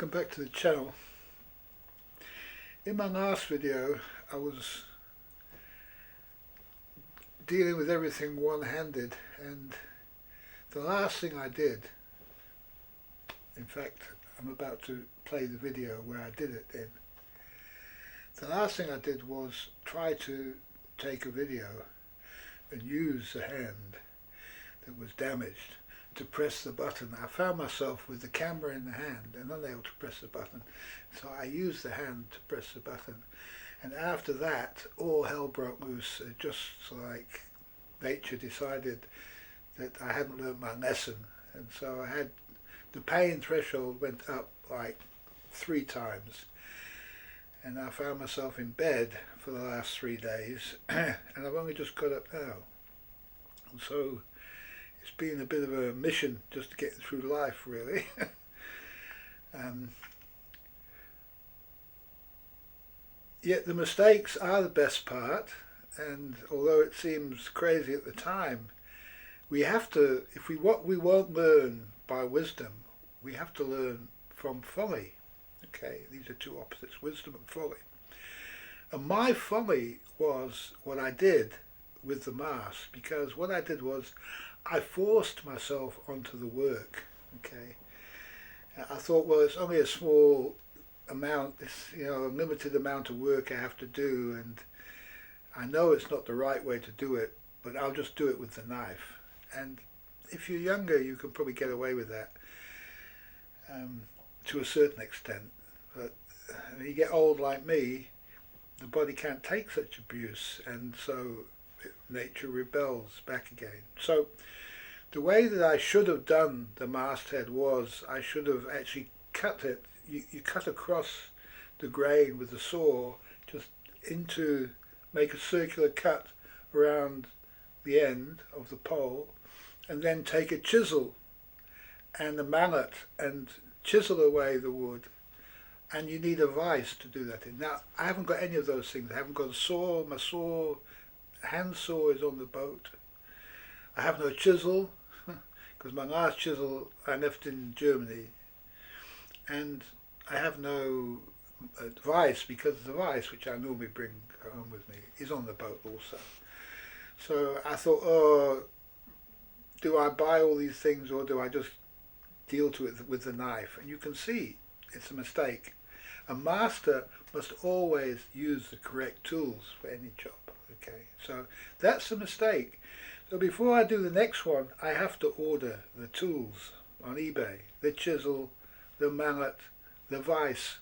welcome back to the channel. In my last video I was dealing with everything one-handed, and the last thing I did, in fact I'm about to play the video where I did it in, the last thing I did was try to take a video and use the hand that was damaged to press the button. I found myself with the camera in the hand and unable to press the button, so I used the hand to press the button, and after that all hell broke loose. Just like nature decided that I hadn't learned my lesson, and so I had the pain threshold went up like 3 times, and I found myself in bed for the last 3 days and I've only just got up now, and so it's been a bit of a mission just to get through life, really. Yet the mistakes are the best part, and although it seems crazy at the time, we have to, if we won't learn by wisdom, we have to learn from folly. Okay, these are two opposites, wisdom and folly. And my folly was what I did with the mast, because what I did was I forced myself onto the work. Okay, I thought, well, it's only a small amount, it's, you know, a limited amount of work I have to do, and I know it's not the right way to do it, but I'll just do it with the knife. And if you're younger, you can probably get away with that to a certain extent, but when you get old like me, the body can't take such abuse, and so nature rebels back again. So the way that I should have done the masthead was I should have actually cut it. You cut across the grain with the saw, just make a circular cut around the end of the pole, and then take a chisel and a mallet and chisel away the wood. And you need a vise to do that in. Now, I haven't got any of those things. I haven't got a saw. My saw, hand saw, is on the boat. I have no chisel, because my last chisel I left in Germany. And I have no vise, because the vise, which I normally bring home with me, is on the boat also. So I thought, oh, do I buy all these things, or do I just deal to it with the knife? And you can see it's a mistake. A master must always use the correct tools for any job. Okay, so that's a mistake. So before I do the next one, I have to order the tools on eBay: the chisel, the mallet, the vise,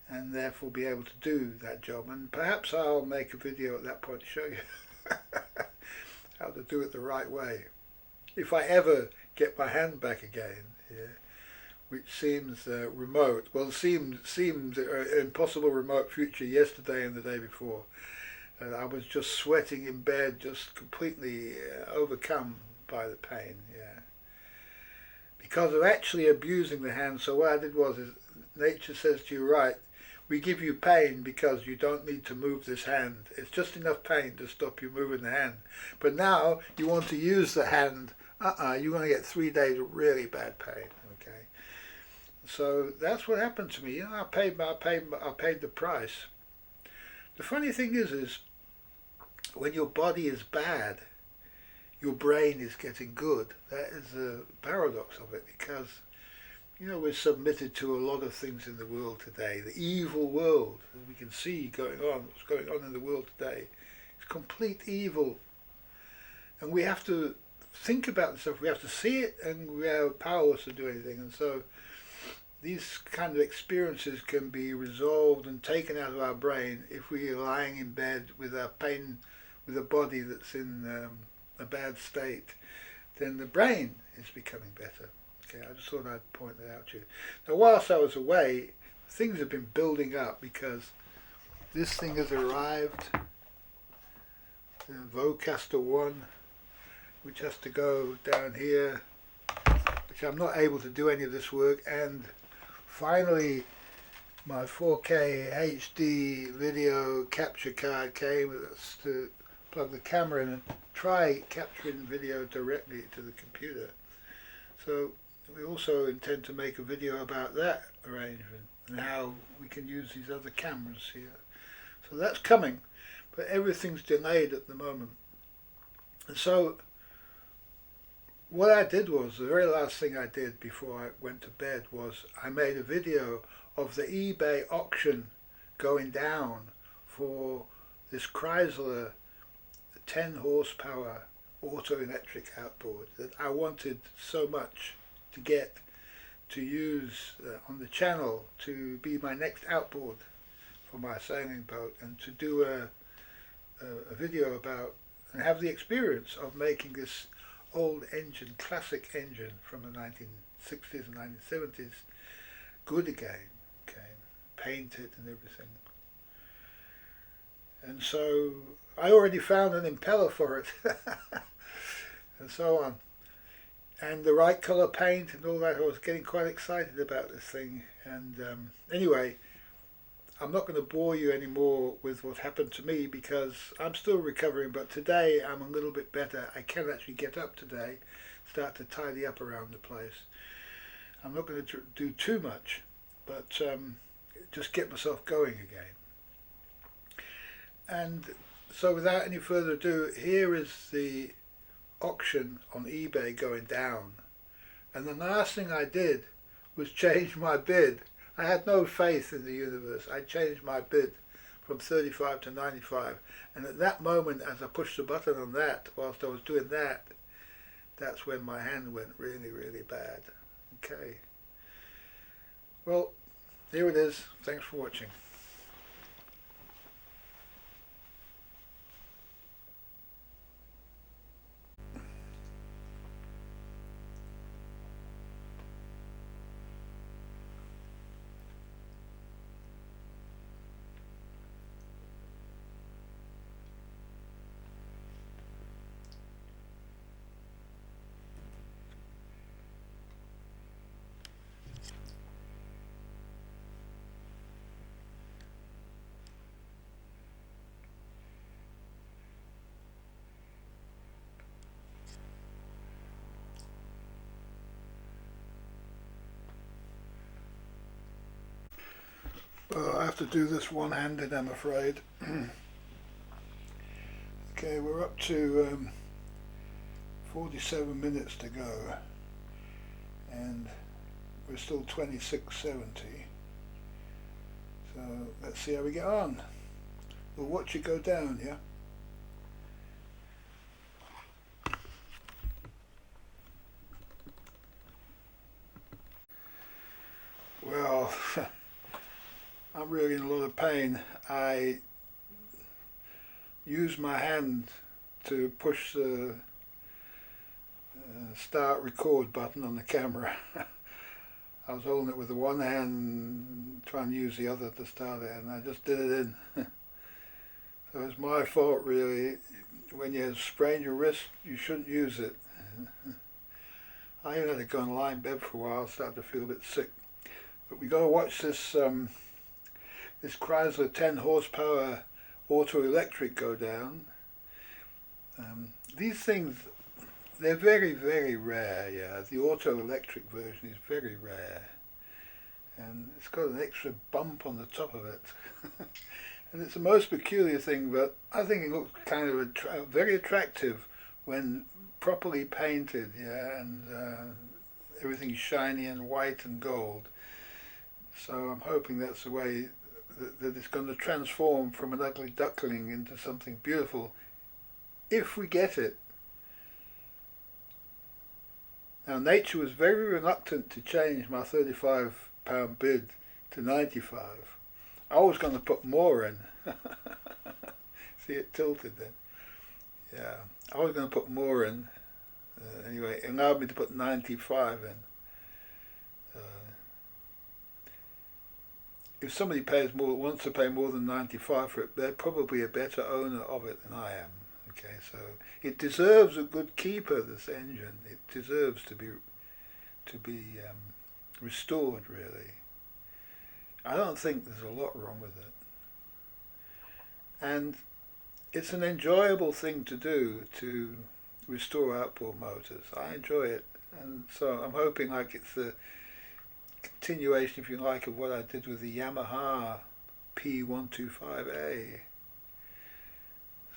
and therefore be able to do that job. And perhaps I'll make a video at that point to show you how to do it the right way, if I ever get my hand back again. Yeah. Which seems remote. Well, seemed impossible remote future yesterday and the day before. I was just sweating in bed, just completely overcome by the pain. Yeah, because of actually abusing the hand. So what I did was, nature says to you, right, we give you pain because you don't need to move this hand. It's just enough pain to stop you moving the hand. But now you want to use the hand. You're going to get 3 days of really bad pain. Okay. So that's what happened to me. You know, I paid the price. The funny thing is when your body is bad, your brain is getting good. That is the paradox of it, because, you know, we're submitted to a lot of things in the world today. The evil world, as we can see what's going on in the world today, it's complete evil. And we have to think about this stuff. We have to see it, and we are powerless to do anything. And so these kind of experiences can be resolved and taken out of our brain if we are lying in bed with our pain, with a body that's in a bad state. Then the brain is becoming better. Okay, I just thought I'd point that out to you. Now, whilst I was away, things have been building up, because this thing has arrived, the Vocaster 1, which has to go down here, which I'm not able to do any of this work, and finally my 4K HD video capture card came to plug the camera in and try capturing video directly to the computer. So we also intend to make a video about that arrangement and how we can use these other cameras here. So that's coming, but everything's delayed at the moment. And so what I did was, the very last thing I did before I went to bed was I made a video of the eBay auction going down for this Chrysler 10 horsepower Autoelectric outboard that I wanted so much to get to use on the channel to be my next outboard for my sailing boat, and to do a video about and have the experience of making this old engine, classic engine from the 1960s and 1970s good again, okay, painted and everything. And so I already found an impeller for it and so on, and the right colour paint and all that. I was getting quite excited about this thing. And anyway, I'm not going to bore you anymore with what happened to me because I'm still recovering, but today I'm a little bit better. I can actually get up today, start to tidy up around the place. I'm not going to do too much, but just get myself going again. And so without any further ado, here is the auction on eBay going down. And the last thing I did was change my bid. I had no faith in the universe. I changed my bid from 35 to 95. And at that moment, as I pushed the button on that, whilst I was doing that, that's when my hand went really, really bad. Okay. Well, here it is. Thanks for watching. Well, I have to do this one-handed, I'm afraid. Okay, we're up to 47 minutes to go, and we're still 26.70. So let's see how we get on. We'll watch it go down, yeah? Well, I'm really in a lot of pain. I used my hand to push the start record button on the camera. I was holding it with the one hand, trying to use the other to start it, and I just did it in. So it's my fault, really. When you sprain your wrist, you shouldn't use it. I even had to go and lie in bed for a while, started to feel a bit sick. But we got to watch this this Chrysler 10 horsepower Autoelectric go down. These things, they're very, very rare, yeah. The Autoelectric version is very rare. And it's got an extra bump on the top of it. And it's the most peculiar thing, but I think it looks kind of very attractive when properly painted, yeah, and everything's shiny and white and gold. So I'm hoping that's the way that it's going to transform from an ugly duckling into something beautiful, if we get it. Now, nature was very reluctant to change my £35 bid to 95. I was going to put more in. See, it tilted then. Yeah, I was going to put more in. Anyway, it allowed me to put 95 in. If somebody wants to pay more than 95 for it, they're probably a better owner of it than I am. Okay, so it deserves a good keeper, this engine. It deserves to be restored, really. I don't think there's a lot wrong with it. And it's an enjoyable thing to do, to restore outboard motors. I enjoy it, and so I'm hoping like it's a continuation, if you like, of what I did with the Yamaha P125A.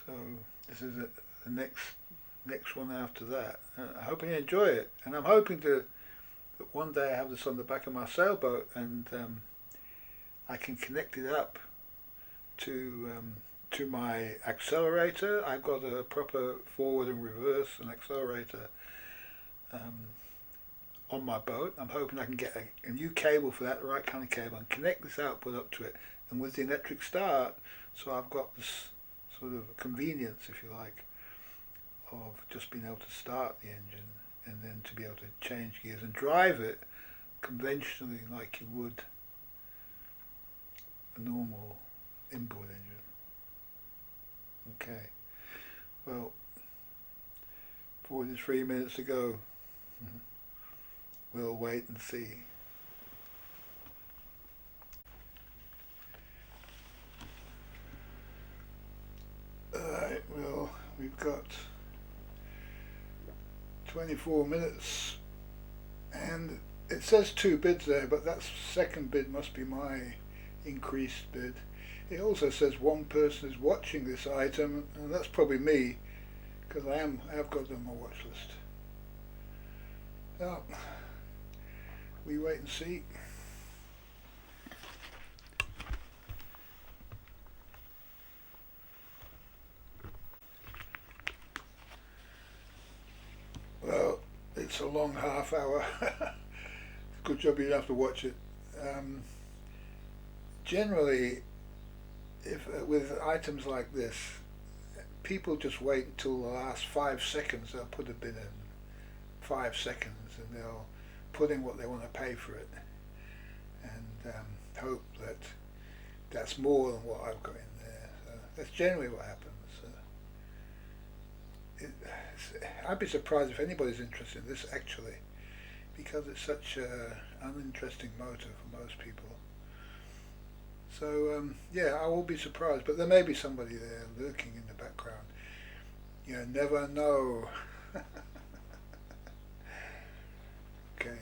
So this is the next one after that. I hope you enjoy it, and I'm hoping that one day I have this on the back of my sailboat, and I can connect it up to my accelerator. I've got a proper forward and reverse and accelerator on my boat. I'm hoping I can get a new cable for that, the right kind of cable, and connect this outboard up to it. And with the electric start, so I've got this sort of convenience, if you like, of just being able to start the engine and then to be able to change gears and drive it conventionally like you would a normal inboard engine. Okay, well, 43 minutes to go. We'll wait and see. Alright, well, we've got 24 minutes, and it says 2 bids there, but that second bid must be my increased bid. It also says one person is watching this item, and that's probably me, because I have got it on my watch list. Well, we wait and see. Well, it's a long half hour. Good job you don't have to watch it. Generally, if with items like this, people just wait until the last 5 seconds. They'll put a bid in 5 seconds, and they'll put in what they want to pay for it, and hope that that's more than what I've got in there. So that's generally what happens. I'd be surprised if anybody's interested in this, actually, because it's such an uninteresting motor for most people. So yeah, I will be surprised, but there may be somebody there lurking in the background. You never know. Okay.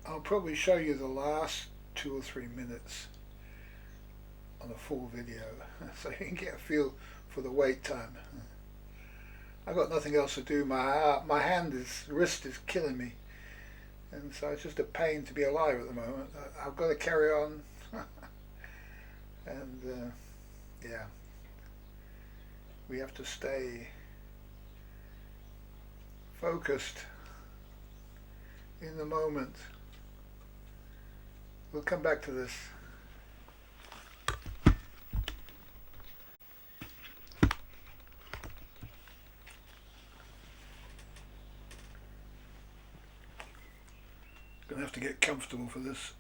I'll probably show you the last 2 or 3 minutes on a full video, so you can get a feel for the wait time. I've got nothing else to do. My wrist is killing me, and so it's just a pain to be alive at the moment. I've got to carry on, and yeah, we have to stay focused in the moment. We'll come back to this. Gonna have to get comfortable for this.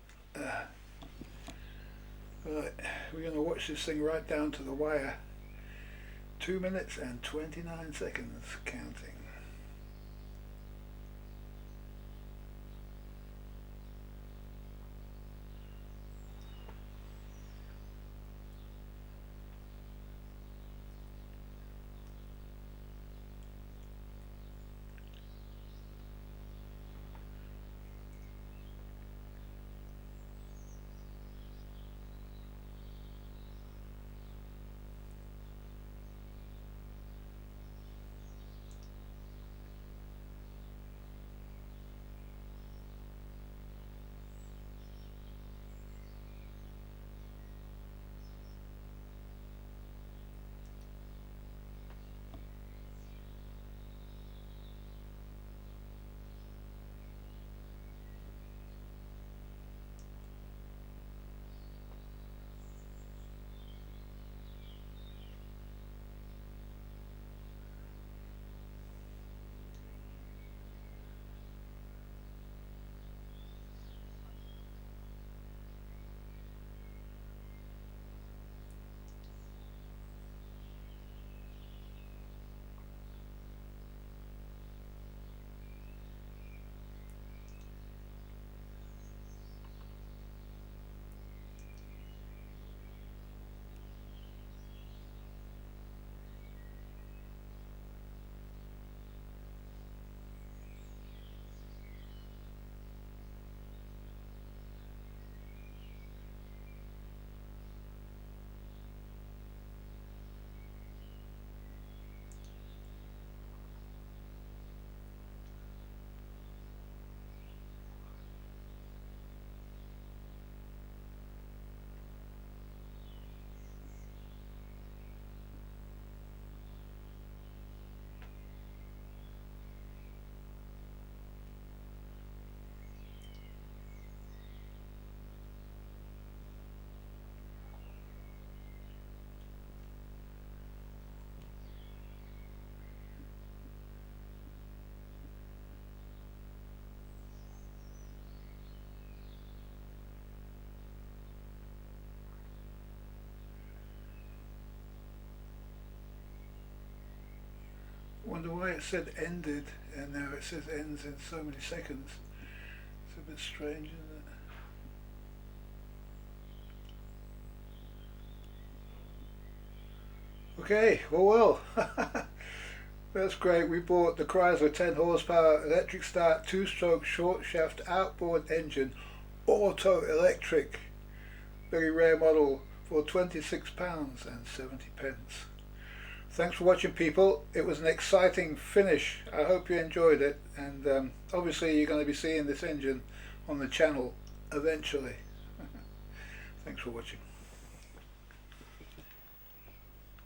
Right, we're gonna watch this thing right down to the wire. 2 minutes and 29 seconds counting. wonder why it said ended and now it says ends in so many seconds. It's a bit strange, isn't it? Okay, well, that's great. We bought the Chrysler 10 horsepower electric start 2-stroke short shaft outboard engine, Autoelectric, very rare model, for £26.70. Thanks for watching, people. It was an exciting finish. I hope you enjoyed it, and obviously you're going to be seeing this engine on the channel eventually. Thanks for watching.